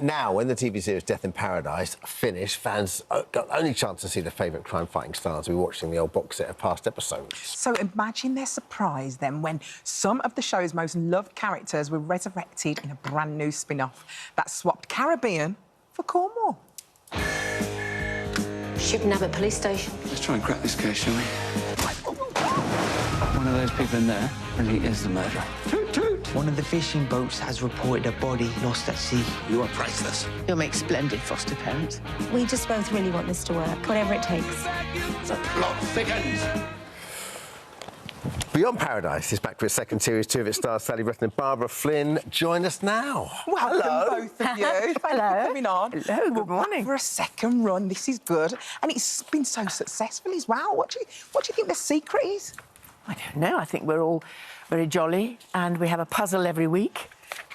Now, when the TV series Death in Paradise finished, fans got only chance to see their favourite crime-fighting stars be watching the old box set of past episodes. So imagine their surprise then when some of the show's most loved characters were resurrected in a brand new spin-off that swapped Caribbean for Cornwall. Shooting Abbott police station. Let's try and crack this case, shall we? One of those people in there really is the murderer. Toot, toot! One of the fishing boats has reported a body lost at sea. You are priceless. You'll make splendid foster parents. We just both really want this to work, whatever it takes. The plot thickens. Beyond Paradise is back for its second series. Two of its stars, Sally Bretton and Barbara Flynn, join us now. Welcome, both of you. Thank you for coming on. Hello, good morning. For a second run, this is good. And it's been so successful as well. What do you think the secret is? I don't know. I think we're all very jolly and we have a puzzle every week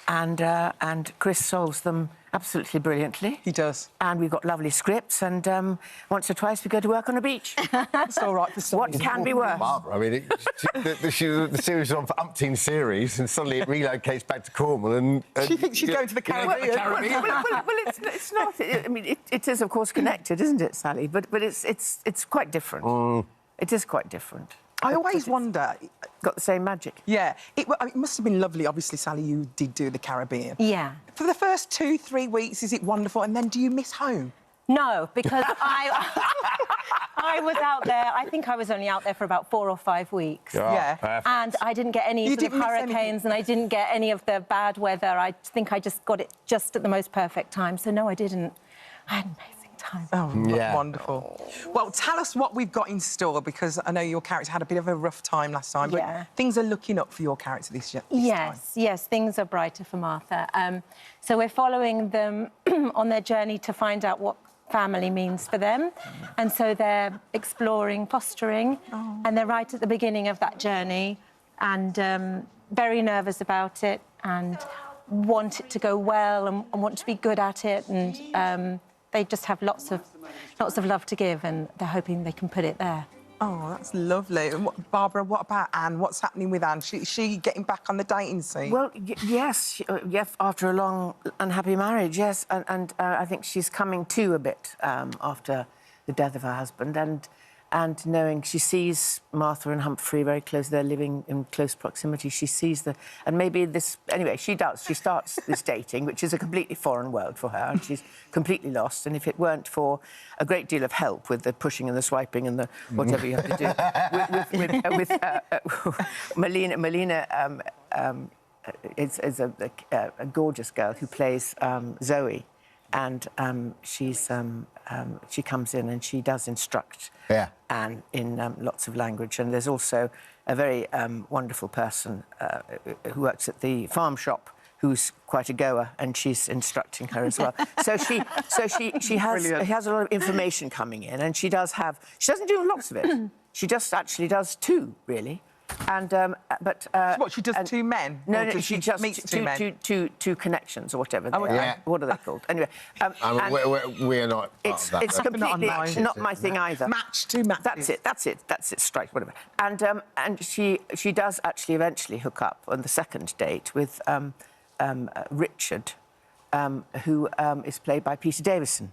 and Chris solves them absolutely brilliantly. He does. And we've got lovely scripts and once or twice we go to work on a beach. It's all right for some. What can be worse? Barbara, I mean, the series was on for umpteen series and suddenly it relocates back to Cornwall and... She thinks she's going to the Caribbean. Well, it's not. I mean, it is, of course, connected, isn't it, Sally? But it's quite different. It is quite different. I always wonder... Got the same magic. Yeah. It must have been lovely. Obviously, Sally, you did do the Caribbean. Yeah. For the first 2-3 weeks, is it wonderful? And then do you miss home? No, because I was out there, I think I was only out there for about 4 or 5 weeks. Yeah. And I didn't get any sort of hurricanes and I didn't get any of the bad weather. I think I just got it just at the most perfect time. So, no, I didn't. I had an amazing time. Oh, yeah. Wonderful. Well, tell us what we've got in store, because I know your character had a bit of a rough time last time, but things are looking up for your character this time. Yes, things are brighter for Martha. So we're following them on their journey to find out what family means for them. And so they're exploring fostering, and they're right at the beginning of that journey and very nervous about it and want it to go well and want to be good at it, and they just have lots of love to give, and they're hoping they can put it there. Oh, that's lovely. And Barbara, what about Anne? What's happening with Anne? Is she getting back on the dating scene? Well, yes, after a long, unhappy marriage, yes. And I think she's coming to a bit after the death of her husband and knowing she sees Martha and Humphrey very close. They're living in close proximity. She sees and maybe this... Anyway, she does. She starts this dating, which is a completely foreign world for her, and she's completely lost. And if it weren't for a great deal of help with the pushing and the swiping and the whatever you have to do with Melina is a gorgeous girl who plays Zoe, and she comes in and she does instruct Anne in lots of language. And there's also a very wonderful person who works at the farm shop who's quite a goer, and she's instructing her as well. So she has a lot of information coming in, and she doesn't do lots of it. She just actually does 2, really. And but what, she does 2 men? No, she just meets 2 men. Two connections or whatever. What are they called? Anyway, we're not. It's completely not my thing either. Match 2 matches. That's it. Strike, whatever. And she does actually eventually hook up on the second date with Richard, who is played by Peter Davison.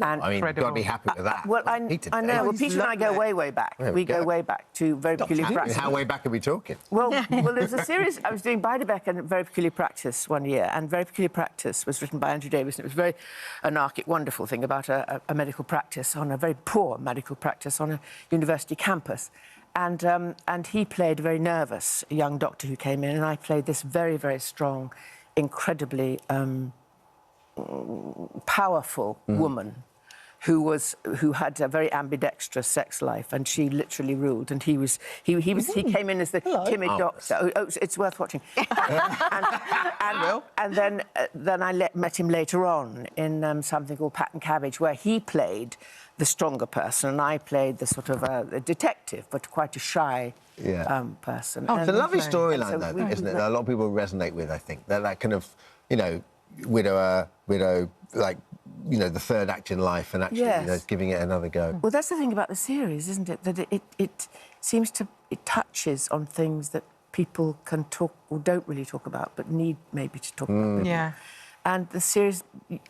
And I mean, you've got to be happy with that. Well, I know. Well, Peter and I go way back. We go way back to Very Peculiar Practice. How way back are we talking? Well, there's a series... I was doing Beiderbecke and Very Peculiar Practice one year, and Very Peculiar Practice was written by Andrew Davis, and it was a very anarchic, wonderful thing about a medical practice, on a very poor medical practice on a university campus. And he played a very nervous young doctor who came in, and I played this very, very strong, incredibly powerful woman who had a very ambidextrous sex life, and she literally ruled. And he came in as the timid doctor. Oh, it's worth watching. and then I met him later on in something called Pat and Cabbage, where he played the stronger person, and I played the sort of a detective, but quite a shy person. Oh, it's a lovely storyline, though, isn't it? That a lot of people resonate with, I think. That kind of, widow, like, the third act in life, and actually giving it another go. Well, that's the thing about the series, isn't it? That it seems to... It touches on things that people can talk or don't really talk about, but need maybe to talk about. And the series,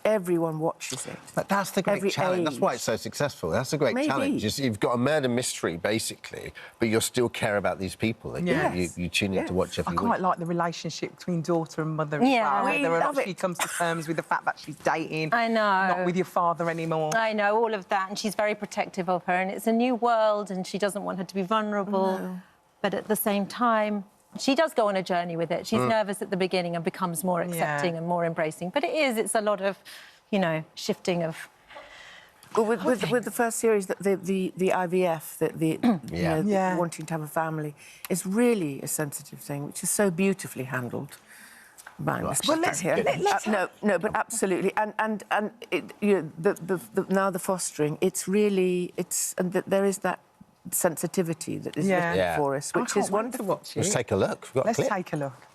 everyone watches it. But that's the great Every challenge. That's why age. it's so successful. That's a great Maybe. challenge. You've got a murder mystery, basically, but you still care about these people. That Yes. you tune in to watch every I quite week. like the relationship between daughter and mother Yeah. as well. We Whether or love not she it. comes to terms with the fact that she's dating. I know. Not with your father anymore. I know, all of that, and she's very protective of her, and it's a new world, and she doesn't want her to be vulnerable. No. But at the same time, she does go on a journey with it. She's nervous at the beginning and becomes more accepting and more embracing. But it's a lot of, shifting of... Well, with the first series, the IVF, wanting to have a family, is really a sensitive thing, which is so beautifully handled. Well, let's hear it. No, but absolutely, and now the fostering, there is that sensitivity that is written for us, which is wonderful. To watch it. Let's take a look. We've got a Let's clip. take a look.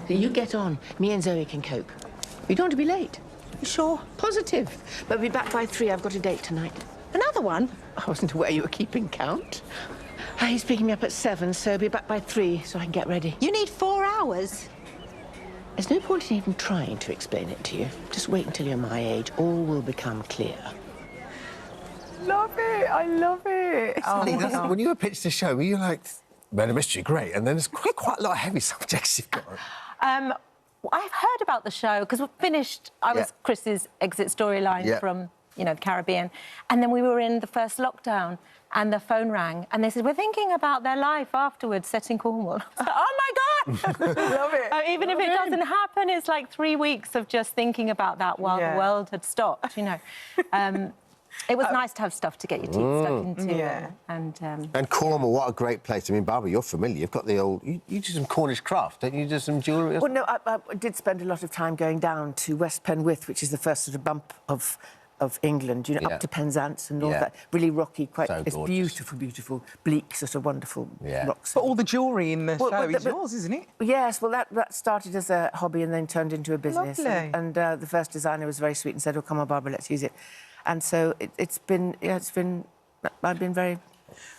So you get on. Me and Zoe can cope. You don't want to be late. You sure? Positive. But we'll be back by 3. I've got a date tonight. Another one? I wasn't aware you were keeping count. He's picking me up at 7, so I'll be back by 3 so I can get ready. You need 4 hours. There's no point in even trying to explain it to you. Just wait until you're my age. All will become clear. Love it. I love it. When you were pitched the show, were you like, murder mystery, great, and then there's quite a lot of heavy subjects you've got. I've heard about the show because we finished. I was Chris's exit storyline from, the Caribbean, and then we were in the first lockdown, and the phone rang, and they said we're thinking about their life afterwards, set in Cornwall. I was like, oh my God! Love it. Even if it doesn't happen, it's like 3 weeks of just thinking about that while the world had stopped. It was nice to have stuff to get your teeth stuck into. Yeah. And Cornwall, what a great place. I mean, Barbara, you're familiar. You've got the old... You do some Cornish craft, don't you? Do some jewellery? Well, no, I did spend a lot of time going down to West Penwith, which is the first sort of bump of England, up to Penzance and all that. Really rocky, it's beautiful, beautiful, bleak, sort of wonderful rocks. But all the jewellery in the show is yours, isn't it? Yes, well, that started as a hobby and then turned into a business. Lovely. And the first designer was very sweet and said, oh, come on, Barbara, let's use it. And so I've been very...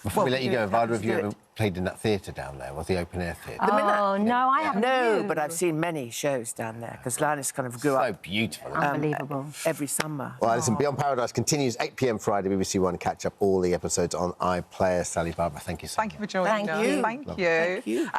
Before we let you go, have either of you ever played in that theatre down there, or the open-air theatre? Oh, no, I haven't. No, but I've seen many shows down there, because Linus kind of grew up... So beautiful. Unbelievable. Every summer. Well, listen, Beyond Paradise continues 8 p.m. Friday, BBC One. Catch up all the episodes on iPlayer. Sally, Barbara, thank you so much. Thank you for joining us. Thank you. Thank you. Thank you.